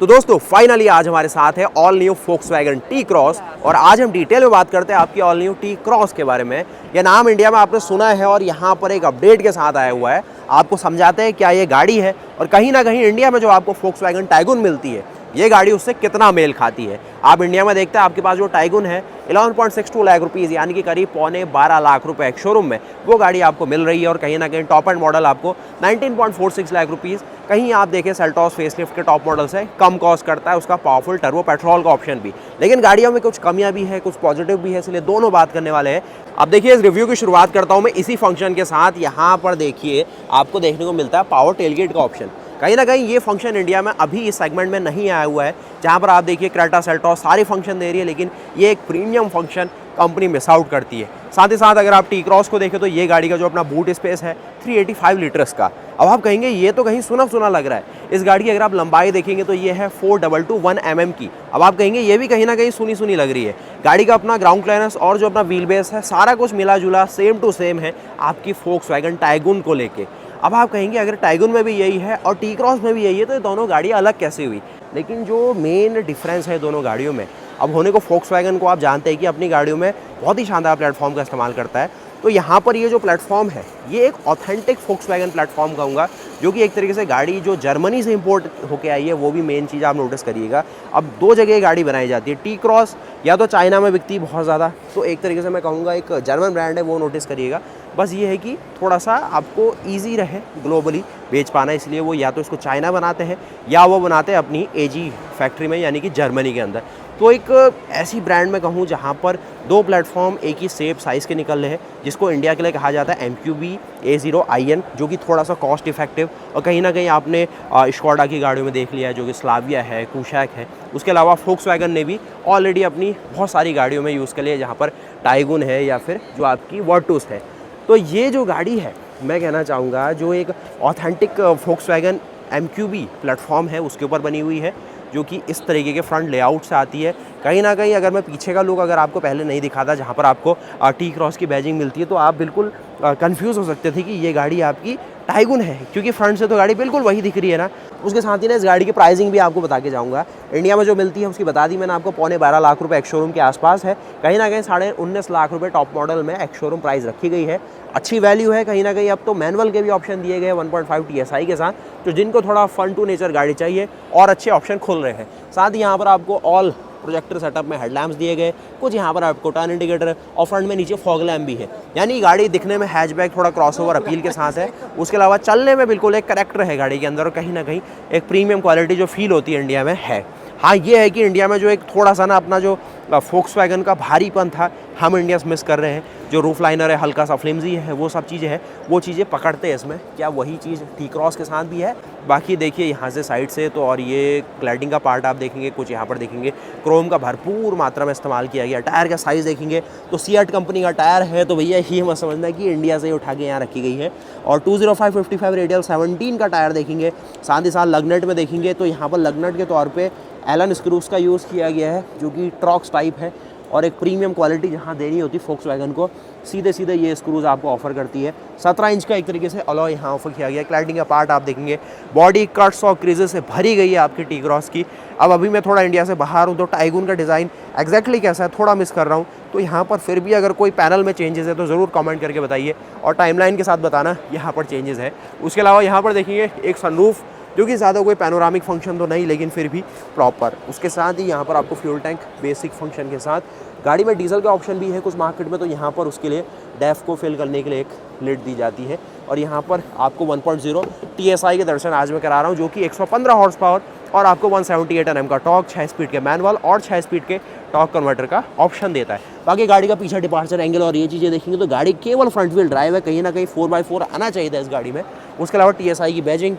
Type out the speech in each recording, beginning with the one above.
तो दोस्तों फाइनली आज हमारे साथ है ऑल न्यू Volkswagen T-Cross और आज हम डिटेल में बात करते हैं आपकी ऑल न्यू T-Cross के बारे में। यह नाम इंडिया में आपने सुना है और यहाँ पर एक अपडेट के साथ आया हुआ है। आपको समझाते हैं क्या ये गाड़ी है और कहीं ना कहीं इंडिया में जो आपको Volkswagen Tiguan मिलती है ये गाड़ी उससे कितना मेल खाती है। आप इंडिया में देखते हैं आपके पास जो Tiguan है 11.62 लाख रुपीज़ यानी कि करीब पौने 12 लाख रुपए एक शोरूम में वो गाड़ी आपको मिल रही है और कहीं ना कहीं टॉप एंड मॉडल आपको 19.46 लाख रुपीज़ कहीं आप देखें सेल्टॉस फेसलिफ्ट के टॉप मॉडल से कम कॉस्ट करता है। उसका पावरफुल टर्बो पेट्रोल का ऑप्शन भी, लेकिन गाड़ियों में कुछ कमियां भी है कुछ पॉजिटिव भी है, इसलिए दोनों बात करने वाले हैं। अब देखिए इस रिव्यू की शुरुआत करता हूं मैं इसी फंक्शन के साथ। यहाँ पर देखिए आपको देखने को मिलता है पावर टेलगेट का ऑप्शन। कहीं ना कहीं ये फंक्शन इंडिया में अभी इस सेगमेंट में नहीं आया हुआ है, जहाँ पर आप देखिए क्रेटा सेल्टॉस सारे फंक्शन दे रही है, लेकिन ये एक premium function company miss out करती है। साथ ही साथ अगर आप T-Cross को देखें तो ये गाड़ी का जो अपना बूट स्पेस है 385 लीटर्स का। अब आप कहेंगे ये तो कहीं सुना सुना लग रहा है। इस गाड़ी की अगर आप लंबाई देखेंगे तो ये है 4221 mm की। अब आप कहेंगे ये भी कहीं ना कहीं सुनी सुनी लग रही है। गाड़ी का अपना ग्राउंड क्लियरेंस और जो अपना व्हील बेस है सारा कुछ मिला जुला सेम टू सेम है आपकी Volkswagen Tiguan को लेके। अब आप कहेंगे अगर Tiguan में भी यही है और T-Cross में भी यही है तो ये दोनों गाड़ियाँ अलग कैसे हुई। लेकिन जो मेन डिफरेंस है दोनों गाड़ियों में, अब होने को Volkswagen को आप जानते हैं कि अपनी गाड़ियों में बहुत ही शानदार प्लेटफॉर्म का इस्तेमाल करता है। तो यहाँ पर ये जो प्लेटफॉर्म है ये एक ऑथेंटिक Volkswagen प्लेटफॉर्म कहूँगा, जो कि एक तरीके से गाड़ी जो जर्मनी से इंपोर्ट होके आई है वो भी मेन चीज़ आप नोटिस करिएगा। अब दो जगह गाड़ी बनाई जाती है। T-Cross या तो चाइना में बिकती बहुत ज़्यादा, तो एक तरीके से मैं कहूँगा एक जर्मन ब्रांड है वो नोटिस करिएगा। बस ये है कि थोड़ा सा आपको ईजी रहे ग्लोबली बेच पाना, इसलिए वो या तो इसको चाइना बनाते हैं या वो बनाते हैं अपनी AG फैक्ट्री में यानी कि जर्मनी के अंदर। तो एक ऐसी ब्रांड में कहूँ जहाँ पर दो प्लेटफॉर्म एक ही शेप साइज़ के निकल रहे हैं, जिसको इंडिया के लिए कहा जाता है MQB A0iN, जो कि थोड़ा सा कॉस्ट इफेक्टिव और कहीं ना कहीं आपने स्कोडा की गाड़ियों में देख लिया है जो कि स्लाविया है, कुशैक है। उसके अलावा Volkswagen ने भी ऑलरेडी अपनी बहुत सारी गाड़ियों में यूज़ कर लिया, जहाँ पर Tiguan है या फिर जो आपकी वर्टूस है। तो ये जो गाड़ी है मैं कहना चाहूँगा जो एक ऑथेंटिक Volkswagen MQB प्लेटफॉर्म है उसके ऊपर बनी हुई है, जो कि इस तरीके के फ्रंट लेआउट से आती है। कहीं ना कहीं अगर मैं पीछे का लुक अगर आपको पहले नहीं दिखाता, जहाँ पर आपको T-Cross की बैजिंग मिलती है, तो आप बिल्कुल कंफ्यूज हो सकते थे कि ये गाड़ी आपकी Tiguan है, क्योंकि फ्रंट से तो गाड़ी बिल्कुल वही दिख रही है ना। उसके साथ ही ना इस गाड़ी की प्राइसिंग भी आपको बता के जाऊँगा। इंडिया में जो मिलती है उसकी बता दी मैंने आपको, पौने 12 लाख रुपए एक शोरूम के आसपास है। कहीं ना कहीं 19.5 लाख रुपए टॉप मॉडल में एक शोरूम प्राइस रखी गई है। अच्छी वैल्यू है। कहीं ना कहीं अब तो मैनुअल के भी ऑप्शन दिए गए 1.5 TSI के साथ, तो जिनको थोड़ा फन टू नेचर गाड़ी चाहिए और अच्छे ऑप्शन खुल रहे हैं। साथ ही यहाँ पर आपको ऑल प्रोजेक्टर सेटअप में हेडलैम्प्स दिए गए, कुछ यहाँ पर आपको टर्न इंडिकेटर और फ्रंट में नीचे फॉग लैम्प भी है। यानी गाड़ी दिखने में हैचबैक थोड़ा क्रॉसओवर अपील के साथ है। उसके अलावा चलने में बिल्कुल एक करैक्टर है गाड़ी के अंदर और कहीं ना कहीं एक प्रीमियम क्वालिटी जो फील होती है इंडिया में है। हाँ ये है कि इंडिया में जो एक थोड़ा सा ना अपना जो Volkswagen का भारीपन था हम इंडिया से मिस कर रहे हैं। जो रूफ लाइनर है हल्का सा फ्लिमजी है, वो सब चीज़ें हैं, वो चीज़ें पकड़ते हैं इसमें। क्या वही चीज़ T-Cross के साथ भी है? बाकी देखिए यहाँ से साइड से तो, और ये क्लैडिंग का पार्ट आप देखेंगे, कुछ यहाँ पर देखेंगे क्रोम का भरपूर मात्रा में इस्तेमाल किया गया। टायर का साइज़ देखेंगे तो Seat कंपनी का टायर है, तो भैया ये मत समझना कि इंडिया से उठा के यहाँ रखी गई है। और 205/55 रेडियल 17 का टायर देखेंगे। साथ ही साथ लगनट में देखेंगे तो यहाँ पर लगनट के तौर पर एलन स्क्रूज का यूज़ किया गया है, जो कि ट्रॉक्स टाइप है और एक प्रीमियम क्वालिटी जहाँ देनी होती Volkswagen को सीधे सीधे ये स्क्रूज आपको ऑफर करती है। 17 इंच का एक तरीके से अलॉय यहाँ ऑफर किया गया है। क्लैडिंग का पार्ट आप देखेंगे, बॉडी कट्स और क्रीजेस से भरी गई है आपकी T-Cross की। अब अभी मैं थोड़ा इंडिया से बाहर हूँ तो Tiguan का डिज़ाइन एग्जैक्टली कैसा है थोड़ा मिस कर रहा हूँ, तो यहाँ पर फिर भी अगर कोई पैनल में चेंजेस है तो ज़रूर कमेंट करके बताइए और टाइमलाइन के साथ बताना यहाँ पर चेंजेस है। उसके अलावा यहाँ पर देखेंगे एक सनरूफ, जो कि ज़्यादा कोई पैनोरामिक फंक्शन तो नहीं लेकिन फिर भी प्रॉपर। उसके साथ ही यहाँ पर आपको फ्यूल टैंक बेसिक फंक्शन के साथ, गाड़ी में डीजल का ऑप्शन भी है कुछ मार्केट में, तो यहाँ पर उसके लिए डेफ को फिल करने के लिए एक लिड दी जाती है। और यहाँ पर आपको 1.0 TSI के दर्शन आज मैं करा रहा हूँ, जो कि 115 हॉर्स पावर और आपको 178 Nm का टॉर्क, 6 स्पीड के मैनुअल और 6 स्पीड के टॉर्क कन्वर्टर का ऑप्शन देता है। बाकी गाड़ी का पीछे डिपार्चर एंगल और ये चीज़ें देखेंगे तो गाड़ी केवल फ्रंट व्हील ड्राइव है, कहीं ना कहीं 4x4 आना चाहिए था इस गाड़ी में। उसके अलावा TSI की बैजिंग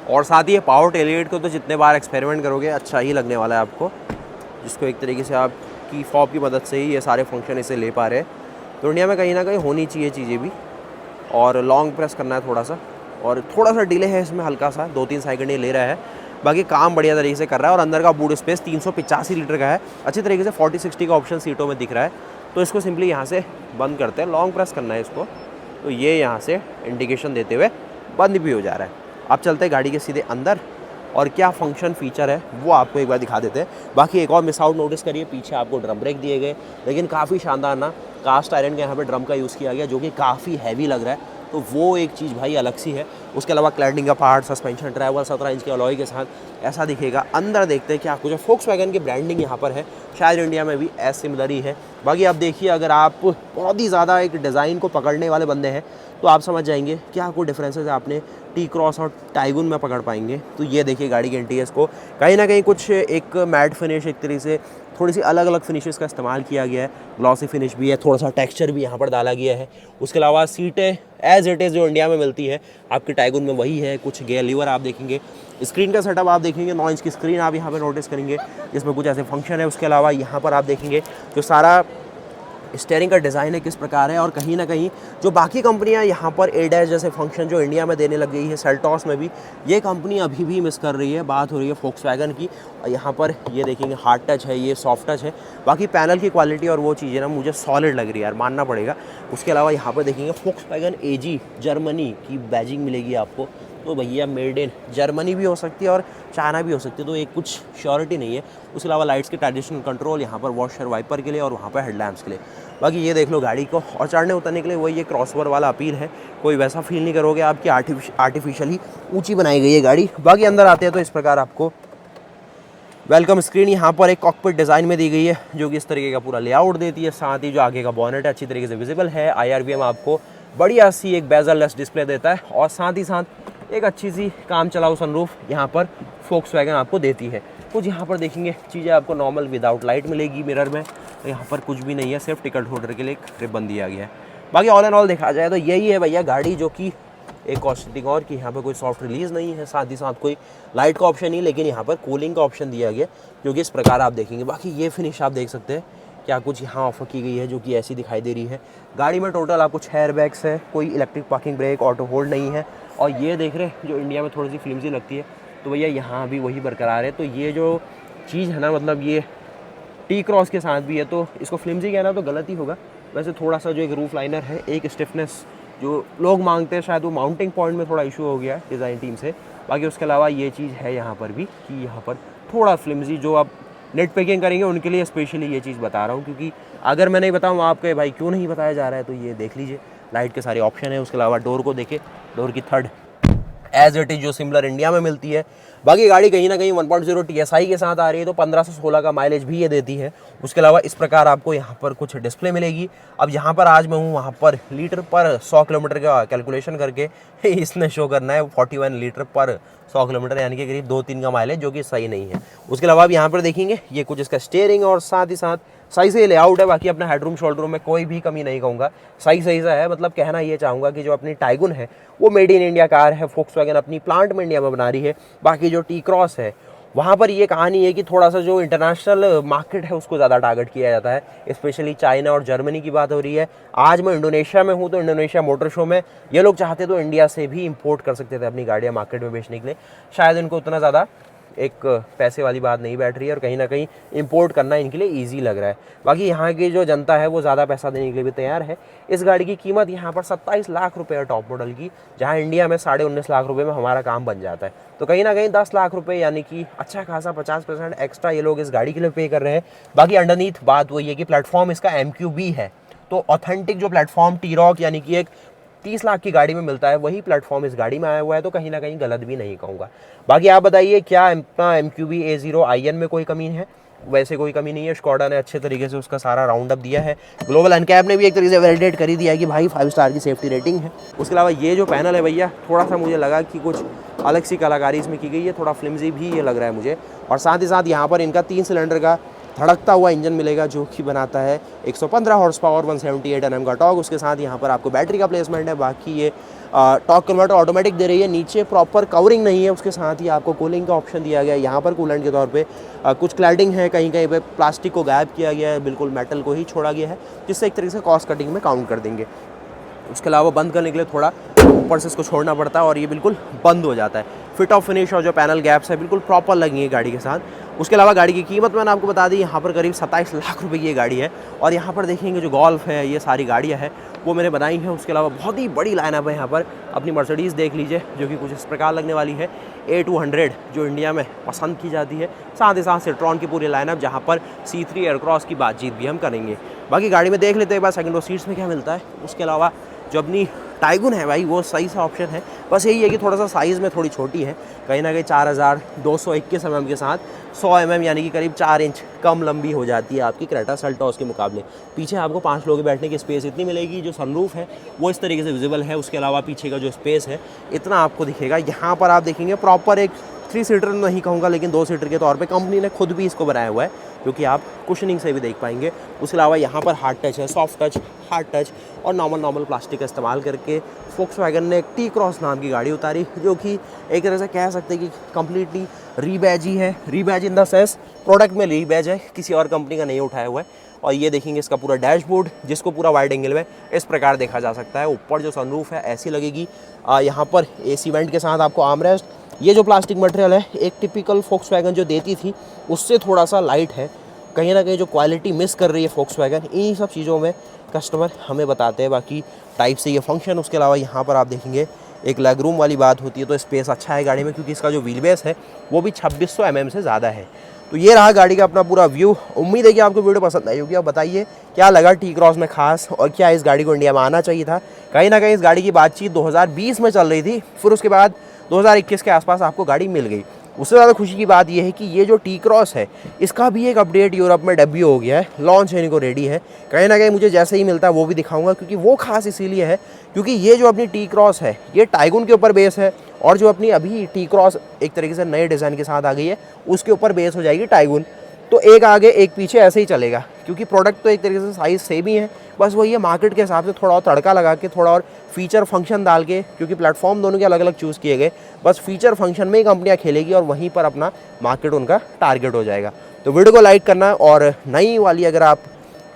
और साथ ही पावर टेलगेट को तो जितने बार एक्सपेरिमेंट करोगे अच्छा ही लगने वाला है आपको, जिसको एक तरीके से आपकी फॉब की मदद से ही ये सारे फंक्शन इसे ले पा रहे हैं। तो इंडिया में कहीं ना कहीं होनी चाहिए चीज़ें भी, और लॉन्ग प्रेस करना है थोड़ा सा, और थोड़ा सा डिले है इसमें हल्का सा, 2-3 सेकंड ये ले रहा है। बाकी काम बढ़िया तरीके से कर रहा है और अंदर का बूट स्पेस 385 लीटर का है। अच्छी तरीके से 40-60 का ऑप्शन सीटों में दिख रहा है। तो इसको सिंपली यहाँ से बंद करते हैं, लॉन्ग प्रेस करना है इसको, तो ये यहाँ से इंडिकेशन देते हुए बंद भी हो जा रहा है। अब चलते हैं गाड़ी के सीधे अंदर और क्या फंक्शन फीचर है वो आपको एक बार दिखा देते हैं। बाकी एक और मिस आउट नोटिस करिए, पीछे आपको ड्रम ब्रेक दिए गए, लेकिन काफ़ी शानदार ना कास्ट आयरन के यहाँ पे ड्रम का यूज़ किया गया जो कि काफ़ी हैवी लग रहा है, तो वो एक चीज़ भाई अलग सी है। उसके अलावा क्लैडिंग का पार्ट, सस्पेंशन ट्रैवल 17 इंच के अलॉय के साथ ऐसा दिखेगा। अंदर देखते हैं क्या कुछ है। फोक्सवैगन की ब्रांडिंग यहाँ पर है, शायद इंडिया में भी एज सिमिलर ही है। बाकी आप देखिए, अगर आप बहुत ही ज़्यादा एक डिज़ाइन को पकड़ने वाले बंदे हैं तो आप समझ जाएंगे क्या कुछ डिफरेंसेस आपने टी क्रॉस और टाइगुन में पकड़ पाएंगे। तो ये देखिए गाड़ी के इंटीरियर्स को कहीं ना कहीं कुछ एक मैट फिनिश, एक तरीके से थोड़ी सी अलग अलग फिनिशेस का इस्तेमाल किया गया है। ग्लॉसी फिनिश भी है, थोड़ा सा टेक्सचर भी यहाँ पर डाला गया है। उसके अलावा सीटें एज इट इज़ जो इंडिया में मिलती है आपके टाइगुन में वही है। कुछ गियर लीवर आप देखेंगे, स्क्रीन का सेटअप आप देखेंगे, 9 इंच की स्क्रीन आप यहाँ पर नोटिस करेंगे जिसमें कुछ ऐसे फंक्शन है। उसके अलावा यहाँ पर आप देखेंगे जो सारा स्टीयरिंग का डिज़ाइन है किस प्रकार है, और कहीं ना कहीं जो बाकी कंपनियां यहाँ पर एडैस जैसे फंक्शन जो इंडिया में देने लग गई है, सेल्टॉस में भी ये कंपनी अभी भी मिस कर रही है। बात हो रही है फोक्सवैगन की, और यहाँ पर ये देखेंगे हार्ड टच है, ये सॉफ्ट टच है। बाकी पैनल की क्वालिटी और वो चीज़ें ना मुझे सॉलिड लग रही है यार, मानना पड़ेगा। उसके अलावा यहाँ पर देखेंगे फोक्सवैगन एजी जर्मनी की बैजिंग मिलेगी आपको, तो भैया मेड इन जर्मनी भी हो सकती है और चाइना भी हो सकती है, तो एक कुछ श्योरिटी नहीं है। उसके अलावा लाइट्स के ट्रेडिशनल कंट्रोल यहाँ पर वॉशर वाइपर के लिए और वहाँ पर हेडलैम्प्स के लिए। बाकी ये देख लो गाड़ी को, और चढ़ने उतरने के लिए वही ये क्रॉसओवर वाला अपील है, कोई वैसा फील नहीं करोगे आपकी आर्टिफिशियली ऊंची बनाई गई है गाड़ी। बाकी अंदर आते हैं तो इस प्रकार आपको वेलकम स्क्रीन यहाँ पर एक कॉकपिट डिज़ाइन में दी गई है जो कि इस तरीके का पूरा लेआउट देती है। साथ ही जो आगे का बॉनेट है अच्छी तरीके से विजिबल है। IRVM आपको बढ़िया सी एक बेजल लेस डिस्प्ले देता है, और साथ ही साथ एक अच्छी सी काम चलाऊ सनरूफ यहाँ पर फोक्सवैगन आपको देती है। कुछ यहाँ पर देखेंगे चीज़ें आपको नॉर्मल विदाउट लाइट मिलेगी मिरर में, तो यहाँ पर कुछ भी नहीं है, सिर्फ टिकट होल्डर के लिए एक रिबन दिया गया है। बाकी ऑल एंड ऑल देखा जाए तो यही है भैया गाड़ी, जो कि एक कॉस्टिंग और कि यहाँ पर कोई सॉफ्ट रिलीज़ नहीं है, साथ ही साथ कोई लाइट का ऑप्शन नहीं, लेकिन यहाँ पर कूलिंग का ऑप्शन दिया गया जो कि इस प्रकार आप देखेंगे। बाकी ये फिनिश आप देख सकते हैं क्या कुछ यहाँ ऑफर की गई है जो कि ऐसी दिखाई दे रही है। गाड़ी में टोटल आपको 6 एयरबैग्स है, कोई electric parking brake, auto hold नहीं है, और ये देख रहे हैं जो इंडिया में थोड़ी सी फ्लिमजी लगती है तो भैया यहाँ भी वही बरकरार है। तो ये जो चीज़ है ना, मतलब ये टी क्रॉस के साथ भी है, तो इसको फ्लिमजी कहना तो गलत ही होगा। वैसे थोड़ा सा जो एक रूफ लाइनर है, एक स्टिफनेस जो लोग मांगते हैं, शायद वो माउंटिंग पॉइंट में थोड़ा इशू हो गया है डिज़ाइन टीम से। बाकी उसके अलावा ये चीज़ है यहाँ पर भी कि यहाँ पर थोड़ा फ्लिमजी, जो आप नेट पैकिंग करेंगे उनके लिए स्पेशली ये चीज़ बता रहा हूँ, क्योंकि अगर मैं नहीं बताऊँ आपके भाई क्यों नहीं बताया जा रहा है, तो ये देख लीजिए लाइट के सारे ऑप्शन है। उसके अलावा डोर को देखे, डोर की थर्ड एज इट इज़ जो सिमिलर इंडिया में मिलती है। बाकी गाड़ी कहीं ना कहीं 1.0 TSI के साथ आ रही है, तो 15 से 16 का माइलेज भी ये देती है। उसके अलावा इस प्रकार आपको यहाँ पर कुछ डिस्प्ले मिलेगी। अब यहाँ पर आज मैं हूँ, वहाँ पर लीटर पर 100 किलोमीटर का कैलकुलेशन करके इसने शो करना है 41 लीटर पर 100 किलोमीटर, यानी कि करीब 2-3 का माइलेज, जो कि सही नहीं है। उसके अलावा आप यहाँ पर देखेंगे ये कुछ इसका स्टीयरिंग और साथ ही साथ सही से लेआउट है। बाकी अपना हेडरूम शोल्डर रूम में कोई भी कमी नहीं कहूँगा, सही सा है। मतलब कहना ये चाहूँगा कि जो अपनी टाइगुन है वो मेड इन इंडिया कार है, फोक्सवैगन अपनी प्लांट में इंडिया में बना रही है। बाकी जो टी क्रॉस है वहाँ पर ये कहानी है कि थोड़ा सा जो इंटरनेशनल मार्केट है उसको ज़्यादा टारगेट किया जाता है, स्पेशली चाइना और जर्मनी की बात हो रही है। आज मैं इंडोनेशिया में हूँ, तो इंडोनेशिया मोटर शो में ये लोग चाहते तो इंडिया से भी इंपोर्ट कर सकते थे अपनी गाड़ियाँ मार्केट में बेचने के लिए। शायद इनको उतना ज़्यादा एक पैसे वाली बात नहीं बैठ रही है, और कहीं ना कहीं इंपोर्ट करना इनके लिए ईजी लग रहा है। बाकी यहाँ की जो जनता है वो ज़्यादा पैसा देने के लिए भी तैयार है। इस गाड़ी की कीमत यहाँ पर 27 लाख रुपये है टॉप मॉडल की, जहाँ इंडिया में 19.5 लाख रुपये में हमारा काम बन जाता है। तो कहीं ना कहीं 10 लाख रुपये, यानी कि अच्छा खासा 50% एक्स्ट्रा ये लोग इस गाड़ी के लिए पे कर रहे हैं। बाकी अंडरनीथ बात वही है कि प्लेटफॉर्म इसका MQB है, तो ऑथेंटिक जो प्लेटफॉर्म T-Roc यानी कि एक 30 लाख की गाड़ी में मिलता है, वही प्लेटफॉर्म इस गाड़ी में आया हुआ है, तो कहीं ना कहीं गलत भी नहीं कहूँगा। बाकी आप बताइए क्या अपना MQB A0 IN में कोई कमी है? वैसे कोई कमी नहीं है, स्कोडा ने अच्छे तरीके से उसका सारा राउंड अप दिया है। ग्लोबल एनकैप ने भी एक तरीके से वैलिडेट कर ही दिया है कि भाई 5 स्टार की सेफ्टी रेटिंग है। उसके अलावा ये जो पैनल है भैया, थोड़ा सा मुझे लगा कि कुछ अलग सी कलाकारी इसमें की गई है, थोड़ा फ्लिमजी भी ये लग रहा है मुझे। और साथ ही साथ यहाँ पर इनका 3 सिलेंडर का धड़कता हुआ इंजन मिलेगा, जो कि बनाता है 115 हॉर्स पावर, 178 Nm का टॉर्क। उसके साथ यहाँ पर आपको बैटरी का प्लेसमेंट है। बाकी ये टॉर्क कन्वर्टर ऑटोमेटिक दे रही है, नीचे प्रॉपर कवरिंग नहीं है। उसके साथ ही आपको कूलिंग का ऑप्शन दिया गया है, यहाँ पर कूलेंट के तौर पे कुछ क्लैडिंग है, कहीं कहीं पे प्लास्टिक को गायब किया गया है, बिल्कुल मेटल को ही छोड़ा गया है, जिससे एक तरीके से कॉस्ट कटिंग में काउंट कर देंगे। उसके अलावा बंद करने के लिए थोड़ा ऊपर से इसको छोड़ना पड़ता है और ये बिल्कुल बंद हो जाता है। फिट ऑफ फिनिश और जो पैनल गैप्स है बिल्कुल प्रॉपर लगी है गाड़ी के साथ। उसके अलावा गाड़ी की कीमत मैंने आपको बता दी, यहाँ पर करीब 27 लाख रुपए की ये गाड़ी है। और यहाँ पर देखेंगे जो गोल्फ है, ये सारी गाड़ियाँ हैं वो मैंने बनाई हैं। उसके अलावा बहुत ही बड़ी लाइनअप है यहाँ पर। अपनी मर्सिडीज़ देख लीजिए जो कि कुछ इस प्रकार लगने वाली है, A200 जो इंडिया में पसंद की जाती है। साथ ही साथ सिट्रॉन की पूरी लाइनअप, जहाँ पर C3 एयरक्रॉस की बातचीत भी हम करेंगे। बाकी गाड़ी में देख लेते हैं एक बार सेकंड रो सीट्स में क्या मिलता है। उसके अलावा जो अपनी टाइगुन है भाई, वो सही सा ऑप्शन है। बस यही है कि थोड़ा सा साइज़ में थोड़ी छोटी है, कहीं ना कहीं 4221 mm के साथ 100 mm यानी कि करीब 4 इंच कम लंबी हो जाती है आपकी क्रेटा सेल्टॉस के मुकाबले। पीछे आपको 5 लोगों के बैठने की स्पेस इतनी मिलेगी। जो सनरूफ है वो इस तरीके से विजिबल है। उसके अलावा पीछे का जो स्पेस है इतना आपको दिखेगा। यहाँ पर आप देखेंगे प्रॉपर एक 3 सीटर नहीं कहूँगा, लेकिन 2 सीटर के तौर पे कंपनी ने खुद भी इसको बनाया हुआ है, क्योंकि आप कुशनिंग से भी देख पाएंगे। उसके अलावा यहाँ पर हार्ड टच है, सॉफ्ट टच, हार्ड टच और नॉर्मल प्लास्टिक का इस्तेमाल करके फोक्सवैगन ने एक टी क्रॉस नाम की गाड़ी उतारी, जो कि एक तरह से कह सकते हैं कि कम्प्लीटली रीबैज ही है। Rebadge in the sense product में रीबैज है, किसी और कंपनी का नहीं उठाया हुआ है। और ये देखेंगे इसका पूरा डैशबोर्ड, जिसको पूरा वाइड एंगल में इस प्रकार देखा जा सकता है। ऊपर जो सनरूफ है ऐसी लगेगी। यहाँ पर AC वेंट के साथ आपको आर्मरेस्ट। ये जो प्लास्टिक मटेरियल है एक टिपिकल फोक्सवैगन जो देती थी उससे थोड़ा सा लाइट है। कहीं ना कहीं जो क्वालिटी मिस कर रही है फोक्सवैगन, इन्हीं सब चीज़ों में कस्टमर हमें बताते हैं। बाकी टाइप से ये फंक्शन। उसके अलावा यहाँ पर आप देखेंगे एक लेग रूम वाली बात होती है, तो स्पेस अच्छा है गाड़ी में, क्योंकि इसका जो व्हील बेस है वो भी 2600 mm से ज़्यादा है। तो ये रहा गाड़ी का अपना पूरा व्यू। उम्मीद है कि आपको वीडियो पसंद आई होगी। आप बताइए क्या लगा टी क्रॉस में खास, और क्या इस गाड़ी को इंडिया में आना चाहिए था। कहीं ना कहीं इस गाड़ी की बातचीत 2020 में चल रही थी, फिर उसके बाद 2021 के आसपास आपको गाड़ी मिल गई। उससे ज़्यादा खुशी की बात यह है कि ये जो टी क्रॉस है इसका भी एक अपडेट यूरोप में डेब्यू हो गया है, लॉन्च होने को रेडी है। कहीं ना कहीं मुझे जैसे ही मिलता है वो भी दिखाऊंगा, क्योंकि वो खास इसीलिए है क्योंकि ये जो अपनी टी क्रॉस है ये टाइगुन के ऊपर बेस है, और जो अपनी अभी टी क्रॉस एक तरीके से नए डिज़ाइन के साथ आ गई है उसके ऊपर बेस हो जाएगी टाइगुन। तो एक आगे एक पीछे ऐसे ही चलेगा, क्योंकि प्रोडक्ट तो एक तरीके से साइज़ सेम ही है। बस वही है मार्केट के हिसाब से थोड़ा और तड़का लगा के, थोड़ा और फीचर फंक्शन डाल के, क्योंकि प्लेटफॉर्म दोनों के अलग अलग चूज़ किए गए, बस फीचर फंक्शन में ही कंपनियां खेलेगी और वहीं पर अपना मार्केट उनका टारगेट हो जाएगा। तो वीडियो को लाइक करना, और नई वाली अगर आप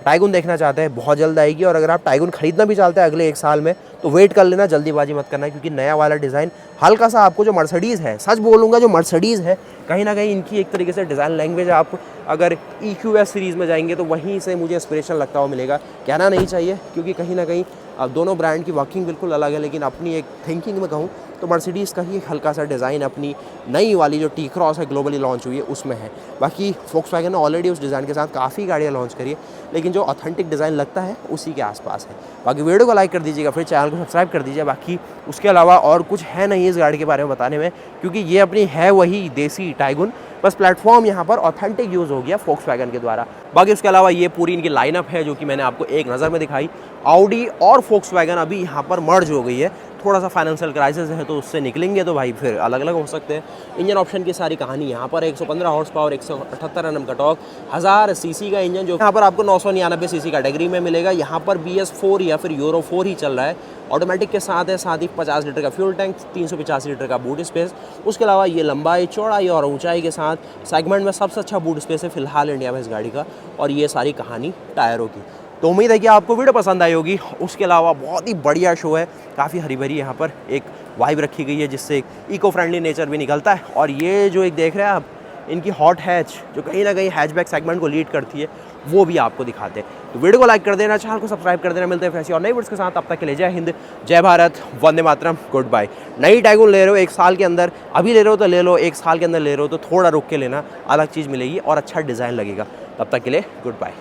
टाइगुन देखना चाहते हैं बहुत जल्द आएगी। और अगर आप टाइगुन खरीदना भी चाहते हैं अगले 1 साल में, तो वेट कर लेना, जल्दीबाजी मत करना, क्योंकि नया वाला डिज़ाइन हल्का सा आपको जो मर्सिडीज़ है, सच बोलूँगा जो मर्सिडीज़ है कहीं ना कहीं इनकी एक तरीके से डिज़ाइन लैंग्वेज, आप अगर EQS सीरीज़ में जाएंगे तो वहीं से मुझे इंस्पिरेशन लगता हुआ मिलेगा। कहना नहीं चाहिए, क्योंकि कहीं ना कहीं अब दोनों ब्रांड की वर्किंग बिल्कुल अलग है, लेकिन अपनी एक थिंकिंग में कहूँ तो मर्सिडीज़ का ही एक हल्का सा डिज़ाइन अपनी नई वाली जो टी क्रॉस है ग्लोबली लॉन्च हुई है उसमें है। बाकी फोक्सवैगन ने ऑलरेडी उस डिज़ाइन के साथ काफ़ी गाड़ियाँ लॉन्च करी है, लेकिन जो ऑथेंटिक डिज़ाइन लगता है उसी के आसपास है। बाकी वीडियो को लाइक कर दीजिएगा, फिर चैनल को सब्सक्राइब कर दीजिए। बाकी उसके अलावा और कुछ है नहीं इस गाड़ी के बारे में बताने में, क्योंकि ये अपनी है वही देसी टाइगुन, बस प्लेटफॉर्म यहाँ पर ऑथेंटिक यूज़ हो गया फोक्सवैगन के द्वारा। बाकी उसके अलावा ये पूरी इनकी लाइनअप है जो कि मैंने आपको एक नज़र में दिखाई। ऑडी और फोक्सवैगन अभी यहाँ पर मर्ज हो गई है। थोड़ा सा फाइनेंशियल क्राइसिस है तो उससे निकलेंगे तो भाई फिर अलग अलग हो सकते हैं। इंजन ऑप्शन की सारी कहानी यहाँ पर 115 हॉर्स पावर, 178 Nm का टॉर्क, 1000 सीसी का इंजन जो यहाँ पर आपको 999 सीसी कैटेगरी में मिलेगा। यहाँ पर BS4 या फिर यूरो 4 ही चल रहा है। ऑटोमेटिक के साथ है, साथ ही 50 लीटर का फ्यूल टैंक, 385 लीटर का बूट स्पेस। उसके अलावा ये लंबाई, चौड़ाई और ऊंचाई के साथ सेगमेंट में सबसे अच्छा बूट स्पेस है फिलहाल इंडिया में इस गाड़ी का। और ये सारी कहानी टायरों की। तो उम्मीद है कि आपको वीडियो पसंद आई होगी। उसके अलावा बहुत ही बढ़िया शो है, काफ़ी हरी भरी यहाँ पर एक वाइब रखी गई है जिससे इको फ्रेंडली नेचर भी निकलता है। और ये जो एक देख रहे हैं आप, इनकी हॉट हैच जो कहीं ना कहीं हैचबैक सेगमेंट को लीड करती है, वो भी आपको दिखाते हैं। तो वीडियो को लाइक कर देना, चैनल को सब्सक्राइब कर देना। मिलते हैं ऐसी और नई वीडियोस के साथ, तब तक के लिए जय हिंद, जय भारत, वंदे मातरम, गुड बाय। नई टाइगुन ले रहे हो 1 साल के अंदर, अभी ले रहे हो तो ले लो, 1 साल के अंदर ले रहे हो तो थोड़ा रुक के लेना, अलग चीज़ मिलेगी और अच्छा डिज़ाइन लगेगा। तब तक के लिए गुड बाय।